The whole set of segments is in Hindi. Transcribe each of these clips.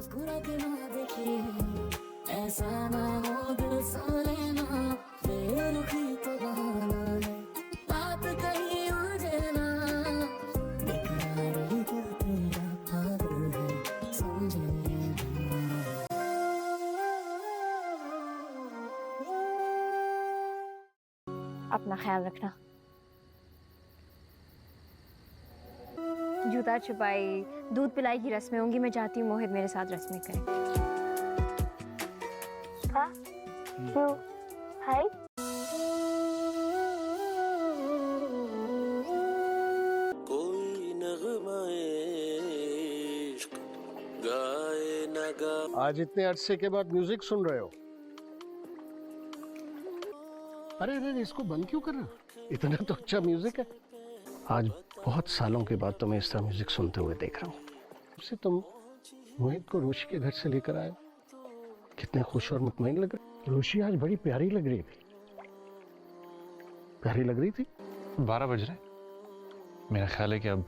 मुस्कुरा के ना देखिए, ऐसा ना हो दिल सोने ना, बेरुखी तो बहाना है, बात कहीं उलझे ना, बेकरार ही दिल तेरा पागल है, समझे ना। अपना ख्याल रखना। जूता छुपाई, दूध पिलाई की रस्में होंगी। मैं चाहती हूँ मोहित मेरे साथ रस्में करे। क्यों? हाय। कोई नगमाए इश्क गाए न गा। आज इतने अरसे के बाद म्यूजिक सुन रहे हो? अरे अरे इसको बंद क्यों कर रहे हो? इतना तो अच्छा म्यूजिक है। आज बहुत सालों के बाद तुम्हें इस तरह म्यूजिक सुनते हुए देख रहा हूँ। उससे तुम मोहित को रोशी के घर से लेकर आए, कितने खुश और मुतमईन लग रहे। रोशी आज बड़ी प्यारी लग रही थी। प्यारी लग रही थी। 12 बज रहे। मेरा ख्याल है कि अब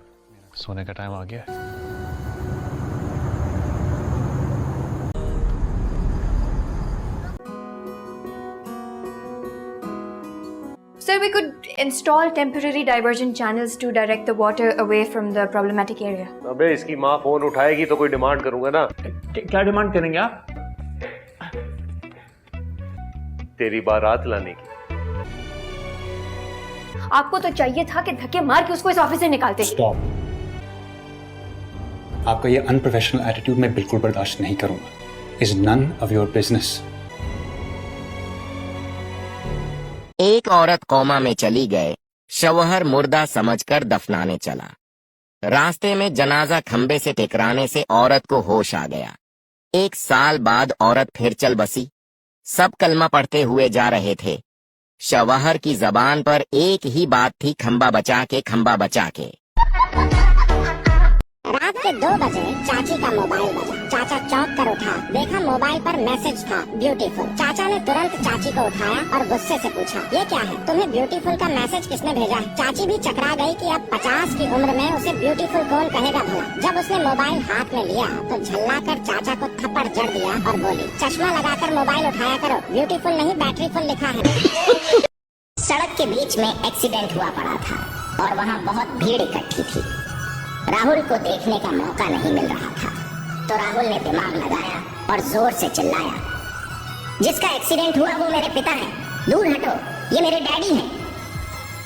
सोने का टाइम आ गया है। Sir, we could install temporary diversion channels to direct the water away from the problematic area. अबे इसकी माँ फोन उठाएगी तो कोई डिमांड करूंगा ना। क्या डिमांड करेंगे आप? तेरी बारात लाने की। आपको तो चाहिए था कि धक्के मार के उसको इस ऑफिस से निकालते। स्टॉप। आपका ये अनप्रोफेशनल एटीट्यूड मैं बिल्कुल बर्दाश्त नहीं करूंगा। Is none of your business. एक औरत कोमा में चली गए, शवहर मुर्दा समझकर दफनाने चला। रास्ते में जनाजा खंबे से टकराने से औरत को होश आ गया। 1 साल बाद औरत फिर चल बसी। सब कलमा पढ़ते हुए जा रहे थे। शवहर की जबान पर एक ही बात थी, खंबा बचा के, खंबा बचा के। रात के 2 बजे चाची का मोबाइल बजा। चाचा चौंक कर उठा, देखा मोबाइल पर मैसेज था ब्यूटीफुल। चाचा ने तुरंत चाची को उठाया और गुस्से से पूछा, ये क्या है? तुम्हें ब्यूटीफुल का मैसेज किसने भेजा है? चाची भी चकरा गई कि अब 50 की उम्र में उसे ब्यूटीफुल कौन कहेगा भला। जब उसने मोबाइल हाथ में लिया तो झल्ला कर चाचा को थप्पड़ जड़ दिया और बोली, चश्मा लगाकर मोबाइल उठाया करो, ब्यूटीफुल नहीं बैटरी फुल लिखा है। सड़क के बीच में एक्सीडेंट हुआ पड़ा था और वहाँ बहुत भीड़ इकट्ठी थी। राहुल को देखने का मौका नहीं मिल रहा था, तो राहुल ने दिमाग लगाया और जोर से चिल्लाया, जिसका एक्सीडेंट हुआ वो मेरे पिता हैं, दूर हटो, ये मेरे डैडी हैं।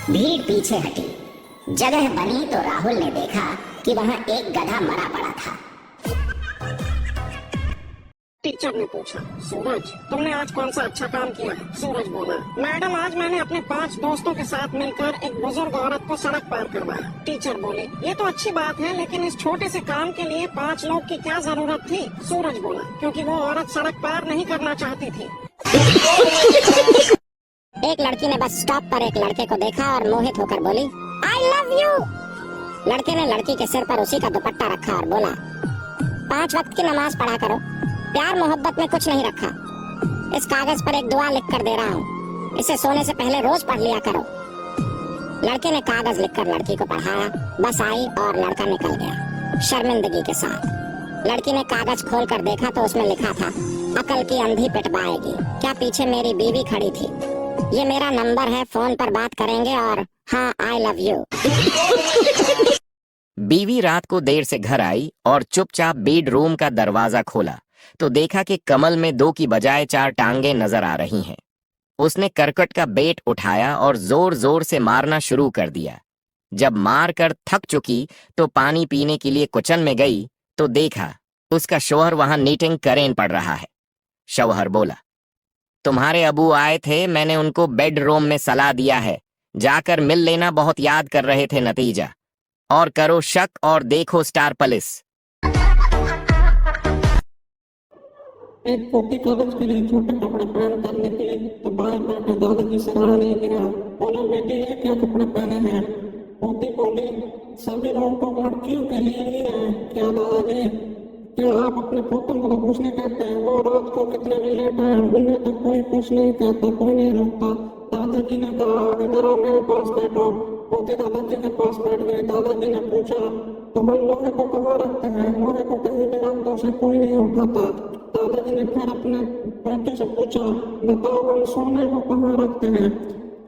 भीड़ पीछे हटी। जगह बनी तो राहुल ने देखा कि वहाँ एक गधा मरा पड़ा था। टीचर ने पूछा, सूरज तुमने आज कौन सा अच्छा काम किया है? सूरज बोला, मैडम आज मैंने अपने 5 दोस्तों के साथ मिलकर एक बुजुर्ग औरत को सड़क पार करवाया। टीचर बोले, ये तो अच्छी बात है, लेकिन इस छोटे से काम के लिए 5 लोग की क्या जरूरत थी? सूरज बोला, क्योंकि वो औरत सड़क पार नहीं करना चाहती थी। एक लड़की ने बस स्टॉप पर एक लड़के को देखा और मोहित होकर बोली, आई लव यू। लड़के ने लड़की के सिर पर उसी का दुपट्टा रखा और बोला, 5 वक्त की नमाज पढ़ा करो, प्यार मोहब्बत में कुछ नहीं रखा। इस कागज पर एक दुआ लिख कर दे रहा हूँ, इसे सोने से पहले रोज पढ़ लिया करो। लड़के ने कागज लिखकर लड़की को पढ़ाया, बस आई और लड़का निकल गया शर्मिंदगी के साथ। लड़की ने कागज खोल कर देखा तो उसमें लिखा था, अकल की अंधी पिटवाएगी। क्या पीछे मेरी बीवी खड़ी थी? ये मेरा नंबर है, फोन पर बात करेंगे और हाँ आई लव यू। बीवी रात को देर से घर आई और चुपचाप बेडरूम का दरवाजा खोला तो देखा कि कमल में 2 की बजाय 4 टांगे नजर आ रही हैं। उसने करकट का बेट उठाया और जोर जोर से मारना शुरू कर दिया। जब मार कर थक चुकी तो पानी पीने के लिए किचन में गई तो देखा उसका शौहर वहां नीटिंग करेन पड़ रहा है। शौहर बोला, तुम्हारे अबू आए थे, मैंने उनको बेडरूम में सलाह दिया है, जाकर मिल लेना, बहुत याद कर रहे थे नतीजा। और करो शक और देखो स्टार पुलिस। एक पोती कागज के लिए छोटे कपड़े पहन कर निकली तो बाएं बैठे दादाजी से नहीं गिरा। बोला, बेटी ये क्या कपड़े पहने हैं? पोती बोली, सभी लोगों को लड़कियों के लिए ही है। क्या दादाजी, क्या आप अपने पोतों को कुछ नहीं कहते? वो रात को कितने भी लेट है, उन्हें तो कोई कुछ नहीं कहता, कोई नहीं रोकता। दादाजी ने कहा, इधर आओ मेरे पास बैठो। पोते दादाजी के पास बैठ गए। दादाजी ने पूछा, तुम लोहे को कहाँ रखते हैं? लोहे को कहीं भी रख दो, उसे कोई नहीं उठाता। दादाजी ने फिर अपने बेटे से पूछा, बताओ हम सोने को कहाँ रखते हैं?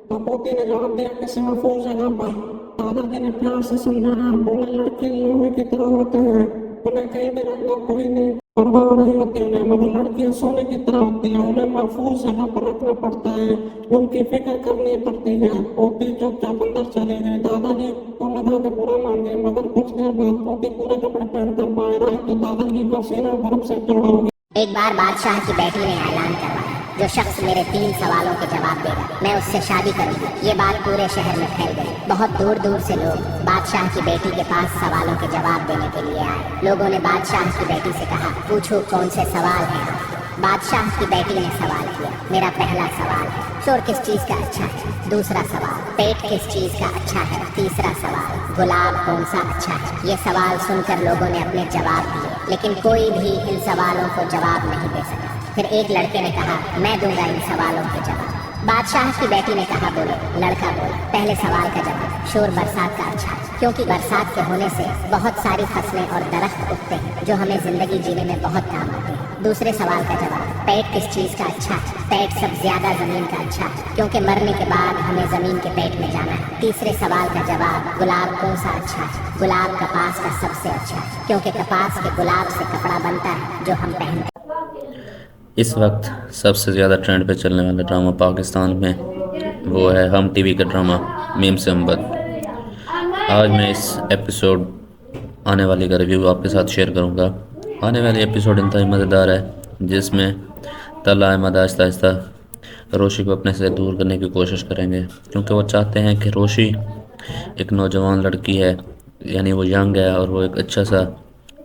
तो पोती ने जवाब दिया, किसी महफूज जगह पर। दादाजी ने प्यार से समझाया, बोले लड़के लोहे की तरह होते हैं, उन्हें कहीं भी रख दो, कोई नहीं परवाह नहीं होती उन्हें, मगर लड़कियां सोने की तरह होती हैं, उन्हें महफूज जगह पर रखना पड़ता है, उनकी फिक्र करनी पड़ती है। पोती चुपचाप अंदर चले गए। दादाजी को लगा के बुरा मान गए, मगर कुछ देर बाद पोती पूरे कपड़े पहनकर बाहर आई तो दादाजी का सीना बर्फ से चढ़ा हो गया। एक बार बादशाह की बेटी ने ऐलान करवाया, जो शख्स मेरे 3 सवालों के जवाब देगा मैं उससे शादी करूंगी। ये बात पूरे शहर में फैल गई। बहुत दूर दूर से लोग बादशाह की बेटी के पास सवालों के जवाब देने के लिए आए। लोगों ने बादशाह की बेटी से कहा, पूछो कौन से सवाल हैं। बादशाह की बेटी ने सवाल किया, मेरा पहला सवाल है, शोर किस चीज का अच्छा है? दूसरा सवाल, पेट किस चीज का अच्छा है? तीसरा सवाल, गुलाब कौन सा अच्छा है? ये सवाल सुनकर लोगों ने अपने जवाब दिए, लेकिन कोई भी इन सवालों को जवाब नहीं दे सका। फिर एक लड़के ने कहा, मैं दूंगा इन सवालों के जवाब। बादशाह की बेटी ने कहा, बोलो। लड़का बोला, पहले सवाल का जवाब, शोर बरसात का अच्छा है, क्योंकि बरसात के होने से बहुत सारी फसलें और दरख्त उगते हैं जो हमें जिंदगी जीने में बहुत काम आते हैं। दूसरे सवाल का जवाब, पेट किस चीज का अच्छा है? पेट सब ज्यादा जमीन का अच्छा है, क्योंकि मरने के बाद हमें जमीन के पेट में जाना है। तीसरे सवाल का जवाब, गुलाब कौन सा अच्छा है? गुलाब कपास का सबसे अच्छा है, क्योंकि कपास के गुलाब से कपड़ा बनता है जो हम पहनते हैं। इस वक्त सबसे ज़्यादा ट्रेंड पे चलने वाला ड्रामा पाकिस्तान में वो है हम टीवी का ड्रामा मीम से अम्बद। आज मैं इस एपिसोड आने वाली का रिव्यू आपके साथ शेयर करूंगा। आने वाली एपिसोड इंतहाई मज़ेदार है, जिसमें तला अहमद आहिस्ता आहिस्ता रोशी को अपने से दूर करने की कोशिश करेंगे, क्योंकि वो चाहते हैं कि रोशी एक नौजवान लड़की है, यानी वो यंग है और वो एक अच्छा सा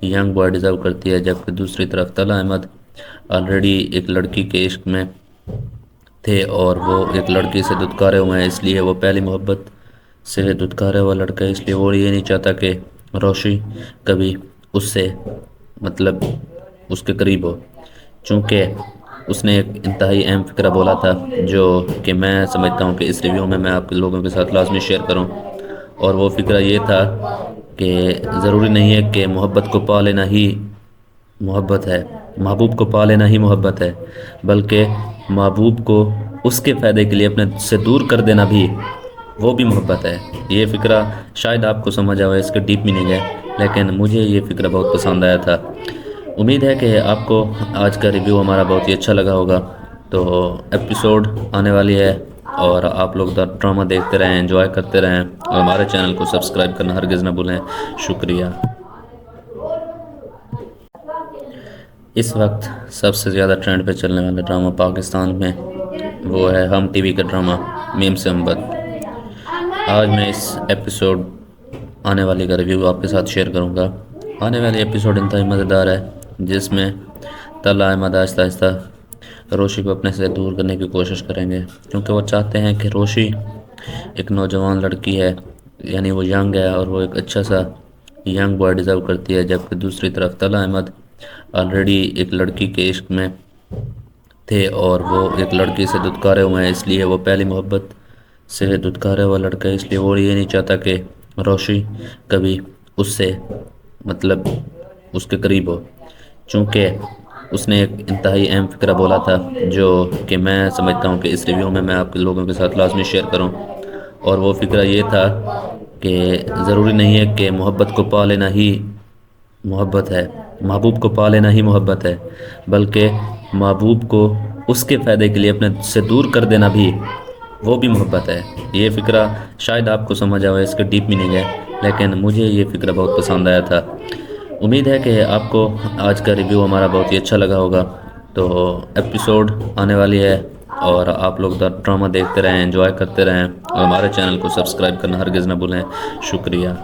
यंग बॉय डिज़र्व करती है। जबकि दूसरी तरफ तला अहमद ऑलरेडी एक लड़की के इश्क में थे और वो एक लड़की से दुत्कारे हुए हैं, इसलिए वो पहली मोहब्बत से दुत्कारा हुआ लड़का है, इसलिए वो ये नहीं चाहता कि रोशी कभी उससे मतलब उसके करीब हो। चूँकि उसने एक इंतहाई अहम फ़िक्रा बोला था, जो कि मैं समझता हूँ कि इस रिव्यू में मैं आप लोगों के साथ लाजमी शेयर करूँ। और वो फ़िक्रा ये था कि ज़रूरी नहीं है कि मोहब्बत को पा लेना ही मोहब्बत है, महबूब को पा लेना ही मोहब्बत है, बल्कि महबूब को उसके फ़ायदे के लिए अपने से दूर कर देना भी वो भी मोहब्बत है। ये फ़िक्रा शायद आपको समझ आए, इसके डीप मीनिंग है, लेकिन मुझे ये फ़िक्रा बहुत पसंद आया था। उम्मीद है कि आपको आज का रिव्यू हमारा बहुत ही अच्छा लगा होगा। तो एपिसोड आने वाली है और आप लोग ड्रामा देखते रहें, एंजॉय करते रहें और हमारे चैनल को सब्सक्राइब करना हरगिज़ ना भूलें। शुक्रिया। इस वक्त सबसे ज़्यादा ट्रेंड पे चलने वाला ड्रामा पाकिस्तान में वो है हम टीवी का ड्रामा मीम से अम्बद। आज मैं इस एपिसोड आने वाली का रिव्यू आपके साथ शेयर करूंगा। आने वाली एपिसोड इंतहाई मज़ेदार है, जिसमें तला अहमद आहिस्ता आहिस्ता रोशी को अपने से दूर करने की कोशिश करेंगे, क्योंकि वो चाहते हैं कि रोशी एक नौजवान लड़की है, यानी वो यंग है और वो एक अच्छा सा यंग बॉय डिज़र्व करती है। जबकि दूसरी तरफ तला अहमद ऑलरेडी एक लड़की के इश्क में थे और वो एक लड़की से दुत्कारे हुए हैं, इसलिए वो पहली मोहब्बत से दुत्कारा हुआ लड़का है, इसलिए वो ये नहीं चाहता कि रोशी कभी उससे मतलब उसके करीब हो। चूँकि उसने एक इंतहाई अहम फ़िक्रा बोला था, जो कि मैं समझता हूँ कि इस रिव्यू में मैं आप लोगों के साथ लाजमी शेयर करूँ। और वो फ़िक्रा ये था कि ज़रूरी नहीं है कि मोहब्बत को पा लेना ही मोहब्बत है, महबूब को पा लेना ही मोहब्बत है, बल्कि महबूब को उसके फ़ायदे के लिए अपने से दूर कर देना भी वो भी मोहब्बत है। ये फ़िक्रा शायद आपको समझ आए, इसके डीप मीनिंग है, लेकिन मुझे ये फ़िक्रा बहुत पसंद आया था। उम्मीद है कि आपको आज का रिव्यू हमारा बहुत ही अच्छा लगा होगा। तो एपिसोड आने वाली है और आप लोग ड्रामा देखते रहें, एंजॉय करते रहें और हमारे चैनल को सब्सक्राइब करना हरगिज़ ना भूलें। शुक्रिया।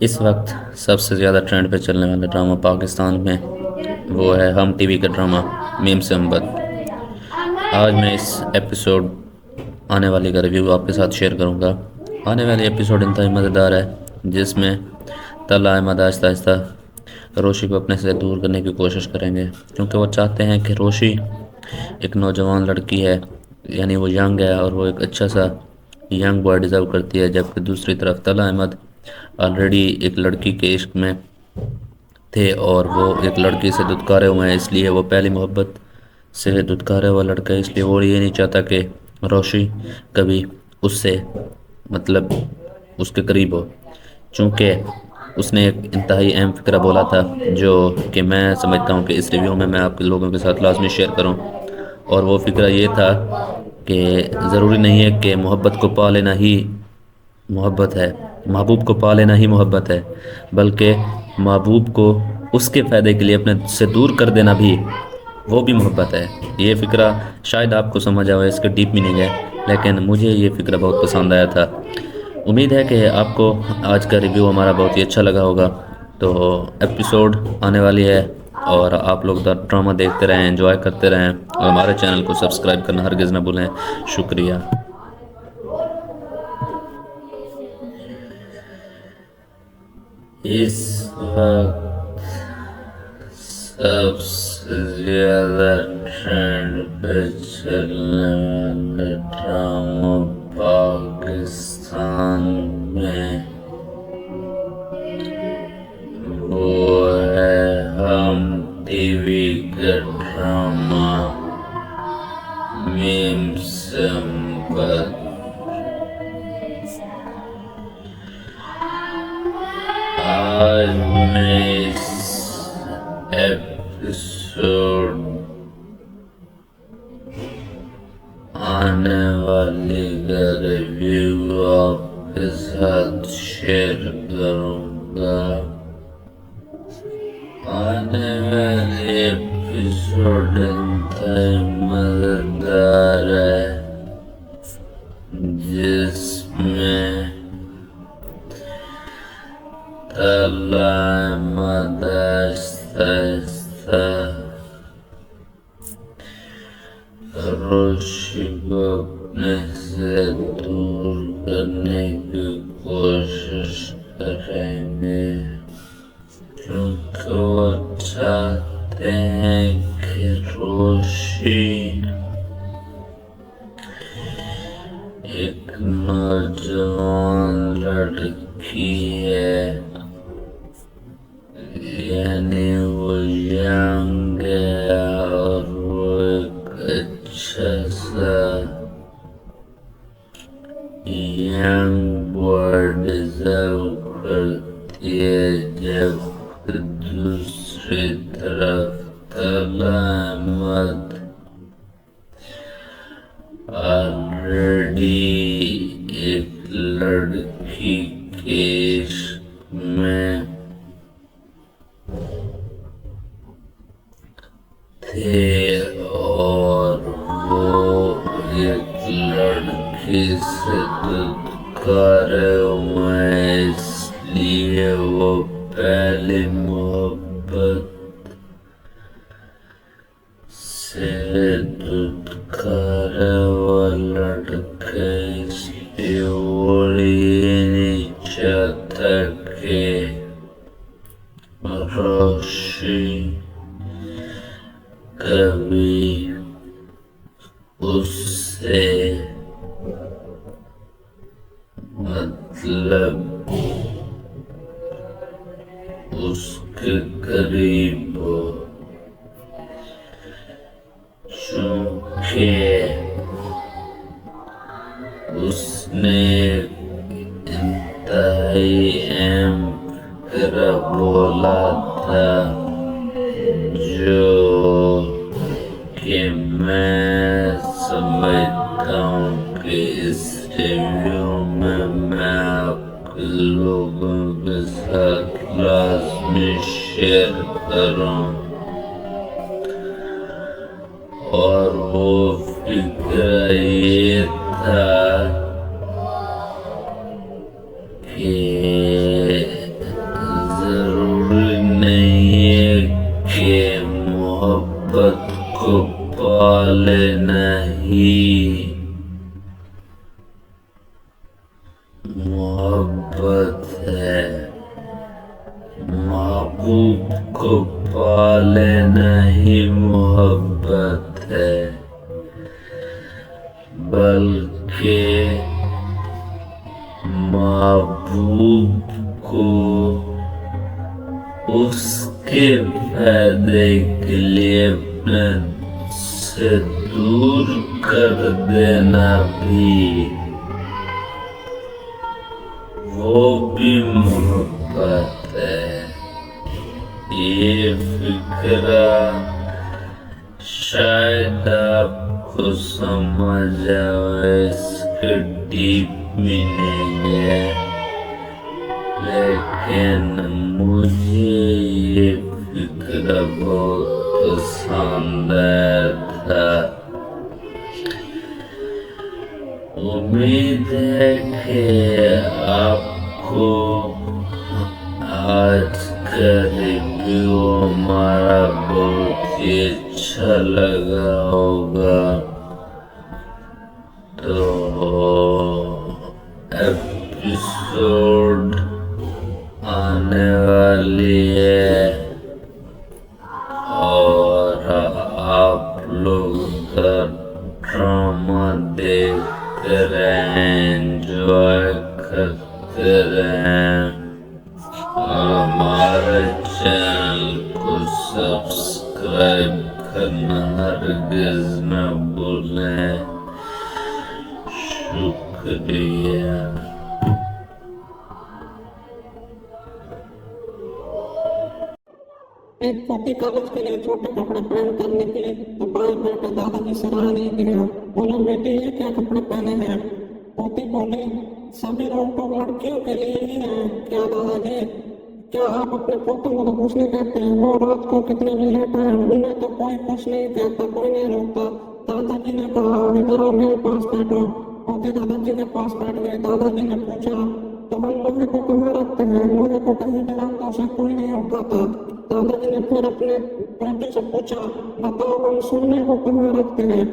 इस वक्त सबसे ज़्यादा ट्रेंड पे चलने वाला ड्रामा पाकिस्तान में वो है हम टीवी का ड्रामा मीम से अम्बद। आज मैं इस एपिसोड आने वाली का रिव्यू आपके साथ शेयर करूंगा। आने वाली एपिसोड इंतहाई मज़ेदार है, जिसमें तला अहमद आहिस्ता आहिस्ता रोशी को अपने से दूर करने की कोशिश करेंगे, क्योंकि वो चाहते हैं कि रोशी एक नौजवान लड़की है, यानी वो यंग है और वो एक अच्छा सा यंग बॉय डिज़र्व करती है। जबकि दूसरी तरफ तला अहमद ऑलरेडी एक लड़की के इश्क में थे और वो एक लड़की से दुत्कारे हुए हैं, इसलिए वो पहली मोहब्बत से दुत्कारा हुआ लड़का है, इसलिए वो ये नहीं चाहता कि रोशी कभी उससे मतलब उसके करीब हो। चूँकि उसने एक इंतहाई अहम फ़िक्रा बोला था जो कि मैं समझता हूँ कि इस रिव्यू में मैं आपके लोगों के साथ लाजमी शेयर करूँ, और वो फ़िक्रा ये था कि ज़रूरी नहीं है कि मोहब्बत को पा लेना ही मोहब्बत है, महबूब को पा लेना ही मोहब्बत है, बल्कि महबूब को उसके फ़ायदे के लिए अपने से दूर कर देना भी वो भी मोहब्बत है। ये फ़िक्रा शायद आपको समझ आए, इसके डीप मीनिंग है, लेकिन मुझे ये फ़िक्रा बहुत पसंद आया था। उम्मीद है कि आपको आज का रिव्यू हमारा बहुत ही अच्छा लगा होगा। तो एपिसोड आने वाली है और आप लोग ड्रामा देखते रहें, एंजॉय करते रहें और हमारे चैनल को सब्सक्राइब करना हरगिज़ ना भूलें। शुक्रिया। इस वक्त सबसे ज़्यादा ट्रेंड पे चलने वाला ड्रामा पाकिस्तान में आज मैं इस एपिसोड आने वाली का रिव्यू आपके साथ शेयर करूंगा। आने वाले एपिसोड इंतहाई मजेदार है, जिसमें रोशी को अपने से दूर करने की कोशिश करेंगे, क्योंकि वो चाहते हैं कि रोशी एक नौजवान लड़की है, यानी वो यंग है और वो एक अच्छा सा यंग बॉय डिजर्व करती है, जब दूसरी तरफ तला अहमद ऑलरेडी एक लड़की के इश्क में थे और वो एक लड़की से दुत्कारे हुए, इसलिए वो पहली मोहब्बत से दुत्कारे हुआ लड़का, इसलिए वो ये नहीं चाहता कि रोशी कभी उससे मतलब उसके करीब हो, चूंकि उसने इंतहाई अहम फिक्र बोला था, जो कि मैं समझता हूँ कि इस रिव्यू में मैं आप लोगों के साथ लाज़मी शेयर करूँ। और वो फिक्र ये था कि जरूरी नहीं है कि मोहब्बत को पाले नहीं, मोहब्बत है महबूब को पाले नहीं, मोहब्बत है बल्कि महबूब को उसके फायदे के लिए अपने से दूर कर देना भी, वो भी मोहब्बत है। ये फिक्रा शायद आपको समझ आए, इसके डीप मीनिंग है, लेकिन मुझे ये फिक्रा बहुत पसंद था। उम्मीद है कि आपको आज का रिव्यू हमारा बहुत ही अच्छा लगा होगा। तो एपिसोड आने वाली है और आप लोग ड्रामा देखते रहें, एंजॉय करते रहें और हमारे चैनल को सब्सक्राइब करना हरगिज़ न भूलें। शुक्रिया। एक पोती कागज के लिए छोटे कपड़े पहन करने के लिए तो बाएं बेटे दादाजी सराहने गिरा। बोला बेटी ये क्या कपड़े पहने हैं? पोती बोली सभी लोग तो लड़कियों के लिए ही है। क्या दादाजी, क्या आप अपने पोतों को तो कुछ नहीं कहते हैं? वो रात को कितने भी लेटा है, उन्हें तो कोई कुछ नहीं कहता, कोई नहीं रोकता। दादाजी ने कहा इधर आओ मेरे पास बैठो। पोते दादाजी के पास बैठ गए। दादाजी ने पूछा तो हम लोहे को कहाँ रखते हैं? लोहे को कहीं भी रखता उसे कोई नहीं उठाता। दादाजी ने फिर अपने पोते से पूछा बताओ हम सोने को कहाँ रखते हैं?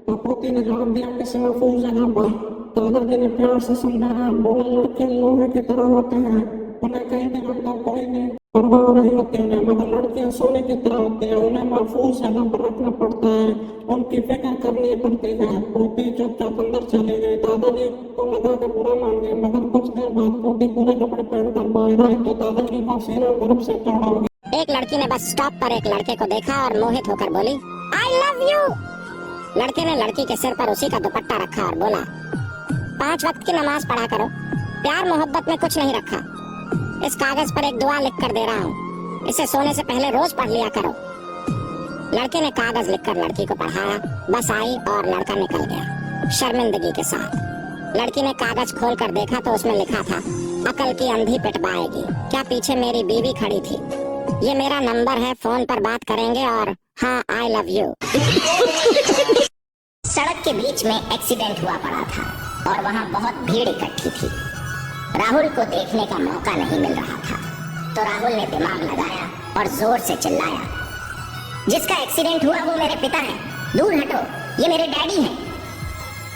तो पोती ने जवाब दिया किसी महफूज जगह पर। दादाजी ने प्यार से समझाया, बोला लड़के लोहे की तरह होते हैं, उन्हें कहीं भी रखना कोई नहीं परवाह नहीं होती उन्हें, मगर लड़कियां सोने की तरह होती हैं, उन्हें महफूज जगह पर रखना पड़ता है, उनकी फिक्र करनी पड़ती है। पोती चुपचाप अंदर चली गई। दादाजी को लगा के बुरा मान गए, मगर कुछ देर बाद पोती पूरे कपड़े पहनकर बाहर आई तो दादाजी का सीना गर्व से चढ़ा हो गया। एक लड़की ने बस स्टॉप पर एक लड़के को देखा और मोहित होकर बोली आई लव यू। लड़के ने लड़की के सिर पर उसी का दुपट्टा रखा और बोला 5 वक्त की नमाज पढ़ा करो, प्यार मोहब्बत में कुछ नहीं रखा। इस कागज पर एक दुआ लिख कर दे रहा हूँ, इसे सोने से पहले रोज पढ़ लिया करो। लड़के ने कागज लिखकर लड़की को पढ़ाया, बस आई और लड़का निकल गया शर्मिंदगी के साथ। लड़की ने कागज खोल कर देखा तो उसमें लिखा था अकल की अंधी पिटवाएगी। क्या पीछे मेरी बीवी खड़ी थी? ये मेरा नंबर है, फोन पर बात करेंगे और हाँ आई लव यू। सड़क के बीच में एक्सीडेंट हुआ पड़ा था और वहाँ बहुत भीड़ इकट्ठी थी। राहुल को देखने का मौका नहीं मिल रहा था तो राहुल ने दिमाग लगाया और जोर से चिल्लाया जिसका एक्सीडेंट हुआ वो मेरे पिता हैं, दूर हटो, ये मेरे डैडी हैं।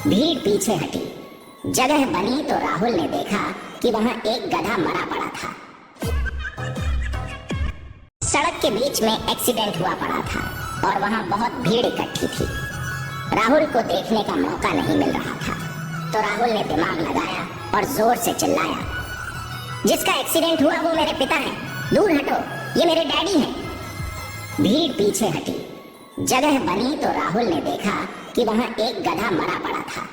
भीड़ पीछे हटी, जगह बनी तो राहुल ने देखा कि वहाँ एक गधा मरा पड़ा था। सड़क के बीच में एक्सीडेंट हुआ पड़ा था और वहाँ बहुत भीड़ इकट्ठी थी। राहुल को देखने का मौका नहीं मिल रहा था तो राहुल ने दिमाग लगाया और जोर से चिल्लाया जिसका एक्सीडेंट हुआ वो मेरे पिता हैं, दूर हटो, ये मेरे डैडी हैं। भीड़ पीछे हटी, जगह बनी तो राहुल ने देखा कि वहाँ एक गधा मरा पड़ा था।